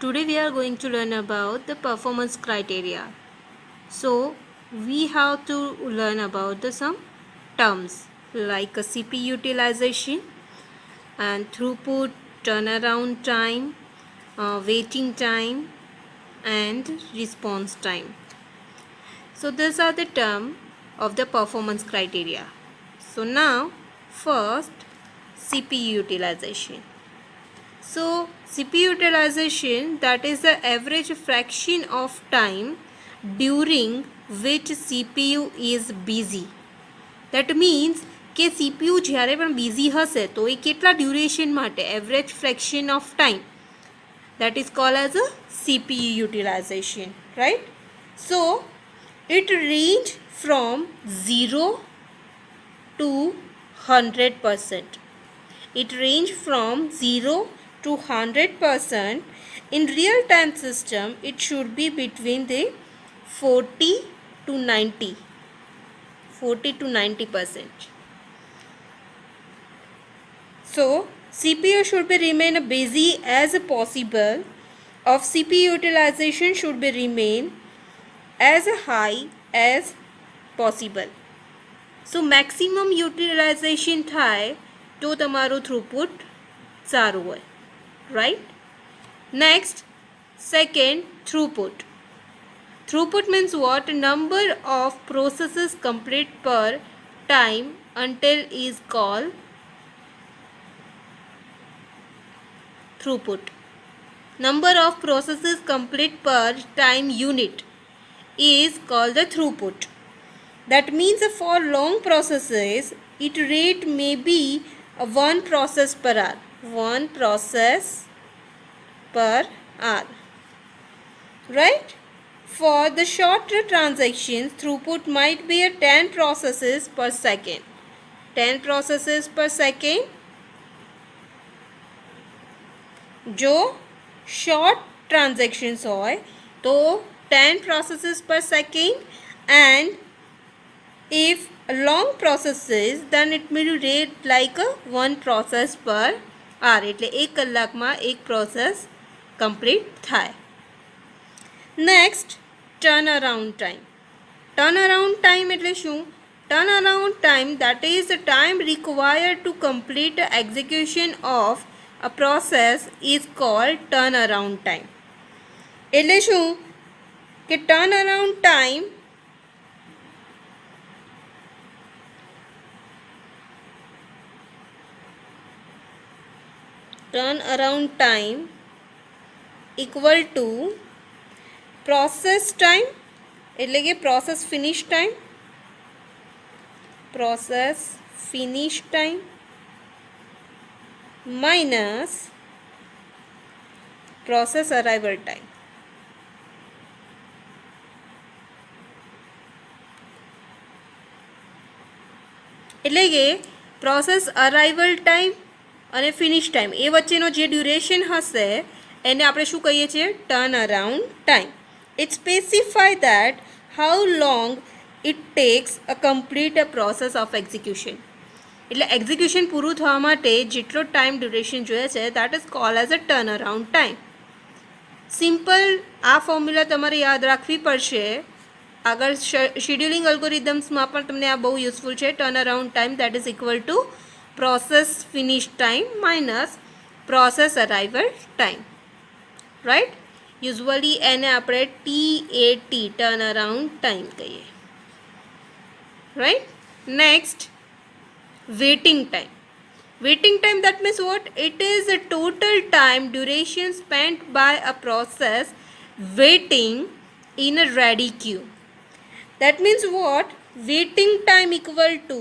Today we are going to learn about the performance criteria. So we have to learn about some terms like a CPU utilization and throughput, turnaround time, waiting time and response time. So these are the terms of the performance criteria. So now first CPU utilization. So CPU utilization, that is the average fraction of time during which CPU is busy. That means કે CPU જ્યારે પણ busy હશે તો એ કેટલા duration માટે average fraction of time, that is called as a CPU utilization, right? So it range from 0 to 100%. It range from 0 to 100%. In real time system it should be between the 40 to 90%. So CPU should be remain busy as possible. Of CPU utilization should be remain as high as possible. So maximum utilization થાય તો તમારું throughput સારું હોય, right? Next, second, throughput. Throughput means what? Number of processes complete per time until is called throughput. Number of processes complete per time unit is called the throughput. That means for long processes, its rate may be 1 process per hour. 1 process per hour. Right? For the shorter transactions, throughput might be 10 processes per second. 10 processes per second. जो short transactions होय तो 10 processes per second, and if long processes then it may rate like a 1 process per hour. એટલે 1 કલાકમાં 1 process complete થાય. Next, turnaround time. Turnaround time એટલે શું? Turnaround time, that is the time required to complete the execution of a process, is called turnaround time. એટલે શું કે turnaround time equal to process time, એટલે કે process finish time minus process arrival time. એટલે કે process arrival time અને finish time એ વચ્ચેનો જે duration હશે એને આપણે શું કહીએ છીએ? turnaround time. It specify that how long it takes a complete a process of execution. એટલે એક્ઝિક્યુશન પૂરું થવા માટે જેટલો ટાઈમ ડ્યુરેશન જોઈએ છે that is called as a turnaround time. Simple આ ફોર્મ્યુલા તમારે યાદ રાખવી પડશે. આગળ શેડ્યુલિંગ અલ્ગોરિધમ્સમાં પણ તમને આ બહુ યુઝફુલ છે. turnaround time, that is equal to process finish time minus process arrival time, right? Usually એને આપણે TAT turnaround time કહીએ, right? Next, waiting time. Waiting time, that means what? It is a total time duration spent by a process waiting in a ready queue. That means what? Waiting time equal to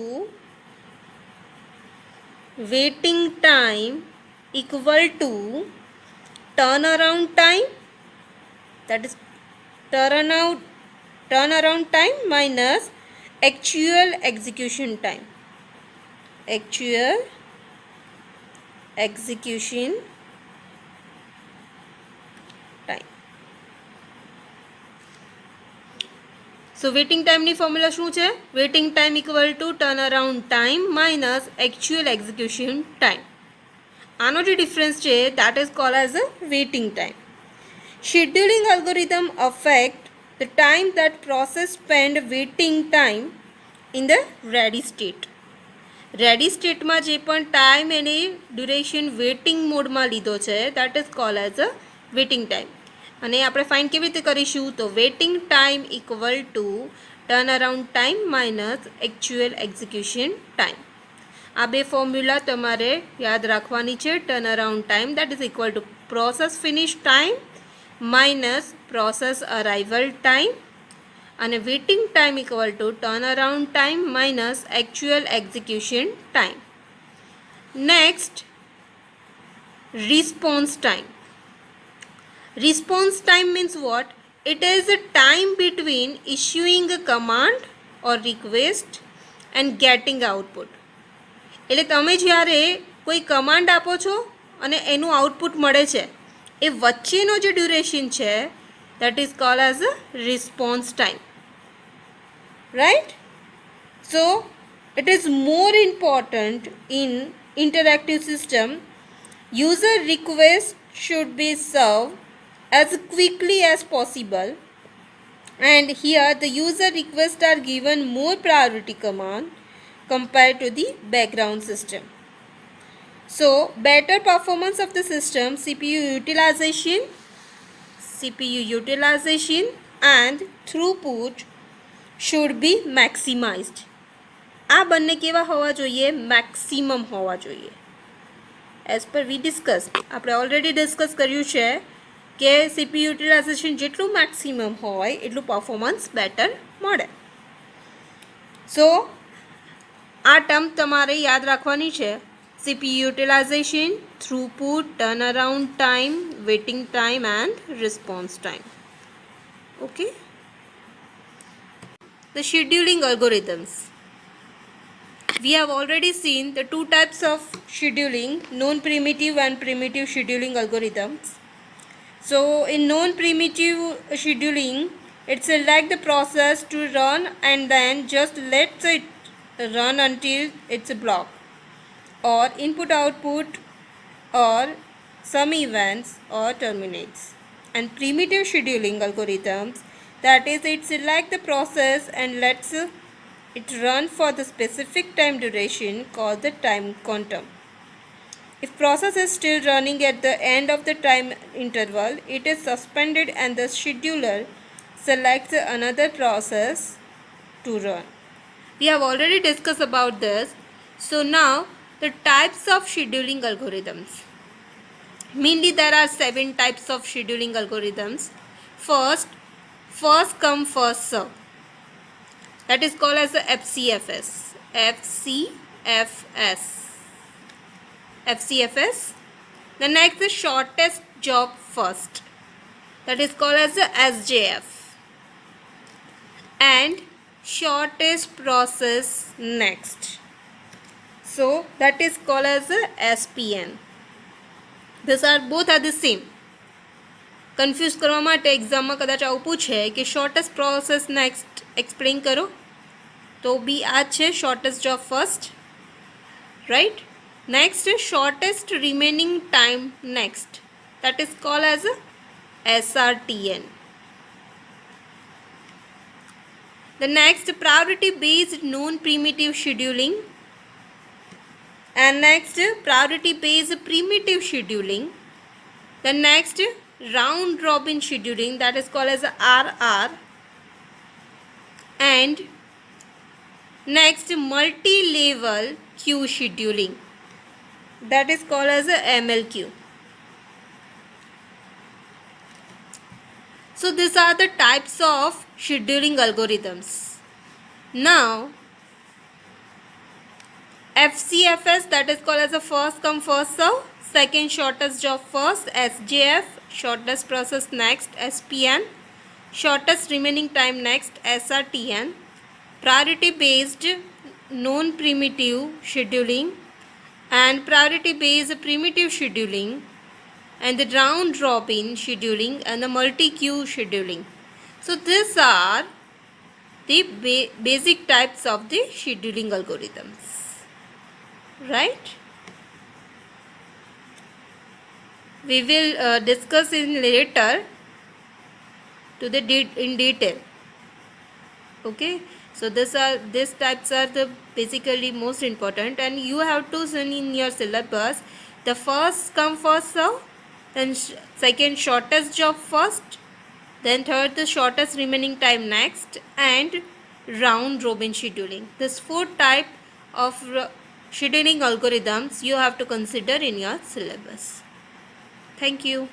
turnaround time, that is turnaround time minus actual execution time. So waiting time ની formula શું છે? waiting time equal to turnaround time minus actual execution time. આનો જે difference છે that is called as a waiting time. Scheduling algorithm affect the time that process spend waiting time in the ready state. Ready સ્ટેટમાં જે પણ time એની duration waiting મોડમાં લીધો છે that is call as a waiting time. અને આપણે find કેવી રીતે કરીશું? તો waiting time equal to turn around time minus actual execution time. આ બે ફોર્મ્યુલા તમારે યાદ રાખવાની છે. Turn around time that is equal to process finish time minus process arrival time, અને waiting time equal to turn around time minus actual execution time. Next, response time. Response time means what? It is a time between issuing a command or request and getting output. એટલે તમે જ્યારે કોઈ command આપો છો અને એનું output મળે છે એ વચ્ચેનો જે ડ્યુરેશન છે that is called as a response time. Right? So it is more important in interactive system. User request should be served as quickly as possible, and here the user requests are given more priority command compared to the background system. So better performance of the system, CPU utilization and throughput should be maximized. આ બંને કેવા હોવા જોઈએ? Maximum હોવા જોઈએ. As per વી discuss, આપણે already discuss કર્યું છે કે સીપી યુટિલાઇઝેશન જેટલું મેક્સિમમ હોય એટલું પરફોર્મન્સ બેટર મળે. સો આ ટર્મ તમારે યાદ રાખવાની છે. CP utilisation, throughput, turn around time, waiting time and response time. Okay. The scheduling algorithms. We have already seen the two types of scheduling, non-primitive and primitive scheduling algorithms. So in non-primitive scheduling, it selects the process to run and then just lets it run until it's blocked, or input output, or some events, or terminates. And primitive scheduling algorithms, that is, it selects the process and lets it run for the specific time duration called the time quantum. If process is still running at the end of the time interval, it is suspended and the scheduler selects another process to run. We have already discussed about this. So now the types of scheduling algorithms. Mainly there are 7 types of scheduling algorithms. First come first serve. That is called as the FCFS. FCFS. The next is shortest job first. That is called as the SJF. And shortest process next. So that is called as the SPN. These are both are the same. Confuse કરવા માટે એક્ઝામમાં કદાચ આવું પૂછે કે shortest process next explain કરો, તો બી આ છે shortest job first. Right. Next shortest remaining time next, that is called as SRTN. The next, priority based non-primitive scheduling, and next priority based primitive scheduling. The next, round robin scheduling, that is called as RR. And next, multi-level queue scheduling, that is called as MLQ. So these are the types of scheduling algorithms. Now FCFS, that is called as a first come first serve. Second, shortest job first, SJF. Shortest process next, SPN. Shortest remaining time next, SRTN. Priority based non-primitive scheduling, and priority based primitive scheduling, and the round robin scheduling, and the multi-queue scheduling. So these are the basic types of the scheduling algorithms. Right? We will discuss in later to the in detail. Okay, so these types are the basically most important, and you have to send in your syllabus the first come first serve, then second shortest job first, then third the shortest remaining time next, and round robin scheduling. This four type of scheduling algorithms you have to consider in your syllabus. Thank you.